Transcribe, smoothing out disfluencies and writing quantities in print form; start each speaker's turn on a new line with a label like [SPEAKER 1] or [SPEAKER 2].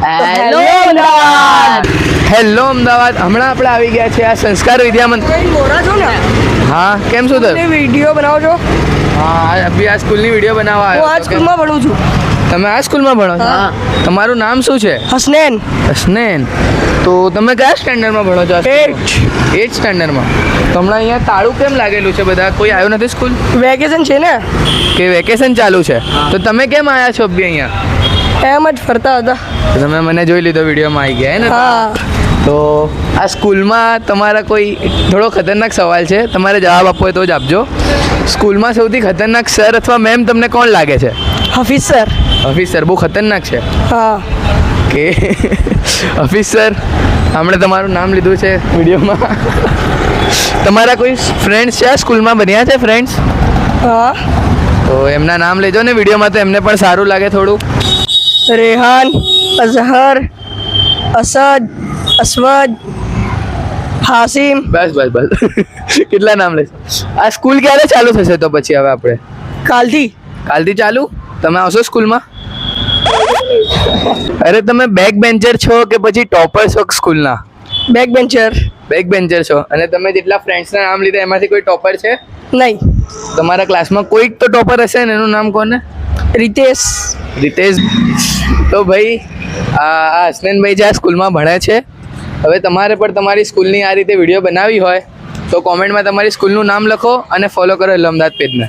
[SPEAKER 1] Hello Ahmedabad.
[SPEAKER 2] Hello Ahmedabad. હમણાં આપણે આવી ગયા છે આ સંસ્કાર વિદ્યા મંદિર.
[SPEAKER 1] મોરા છો ને
[SPEAKER 2] હા, કેમ શું થયું?
[SPEAKER 1] વિડીયો બનાવો છો?
[SPEAKER 2] હા, અભી આ સ્કૂલની વિડીયો બનાવવા
[SPEAKER 1] હું આ
[SPEAKER 2] આવ્યો છું.
[SPEAKER 1] સ્કૂલમાં ભણું છું.
[SPEAKER 2] તમે આ સ્કૂલમાં ભણો છો? તમારું નામ શું છે?
[SPEAKER 1] હસનેન.
[SPEAKER 2] હસનેન. તો તમે કયા સ્ટેન્ડર્ડમાં ભણો છો? 8th સ્ટેન્ડર્ડમાં. તો હમણાં અહીંયા તાળું કેમ લાગેલું છે? બધા કોઈ આવ્યો નથી સ્કૂલ?
[SPEAKER 1] વેકેશન છે ને,
[SPEAKER 2] કે વેકેશન ચાલુ છે? તો તમે કેમ આવ્યા છો અભી અહીંયા?
[SPEAKER 1] એમ જ ફરતા હતા.
[SPEAKER 2] તો તમે મને જોઈ લીધો વિડીયોમાં આવી ગયા હે ને?
[SPEAKER 1] હા.
[SPEAKER 2] તો આ સ્કૂલમાં તમારા કોઈ થોડો ખતરનાક સવાલ છે, તમારે જવાબ આપવો હોય તો જ આપજો. સ્કૂલમાં સૌથી ખતરનાક સર અથવા મેમ તમને કોણ લાગે છે?
[SPEAKER 1] હફીઝ સર.
[SPEAKER 2] હફીઝ સર બહુ ખતરનાક છે
[SPEAKER 1] હા.
[SPEAKER 2] કે હફીઝ સર, આપણે તમારું નામ લીધું છે વિડીયોમાં. તમારા કોઈ ફ્રેન્ડ્સ છે આ સ્કૂલમાં બન્યા છે ફ્રેન્ડ્સ?
[SPEAKER 1] હા.
[SPEAKER 2] તો એમના નામ લેજો ને વિડીયોમાં, તો એમને પણ સારું લાગે થોડું.
[SPEAKER 1] રેહાન, અઝહર, અસદ, અસવદ, હાસિમ.
[SPEAKER 2] બસ બસ બસ. કેટલા નામ લેશો? આ સ્કૂલ ક્યારે ચાલુ થશે તો પછી હવે આપણે?
[SPEAKER 1] કાલથી.
[SPEAKER 2] કાલથી ચાલુ? તમે આવશો સ્કૂલમાં? અરે તમે બેક બેન્ચર છો કે પછી ટોપર છો સ્કૂલના?
[SPEAKER 1] Back bencher.
[SPEAKER 2] બેક બેન્ચર છો. અને તમે જેટલા ફ્રેન્ડ્સના નામ લીધા એમાંથી કોઈ ટોપર છે?
[SPEAKER 1] નહીં.
[SPEAKER 2] તમારા ક્લાસમાં કોઈક તો ટોપર હશે ને, એનું નામ કોને?
[SPEAKER 1] રીતેશ.
[SPEAKER 2] રીતેશ. તો ભાઈ આ હસનેનભાઈ જે આ સ્કૂલમાં ભણે છે, હવે તમારે પણ તમારી સ્કૂલની આ રીતે વિડીયો બનાવી હોય તો કોમેન્ટમાં તમારી સ્કૂલનું નામ લખો અને ફોલો કરો હેલો અમદાવાદ પેજને.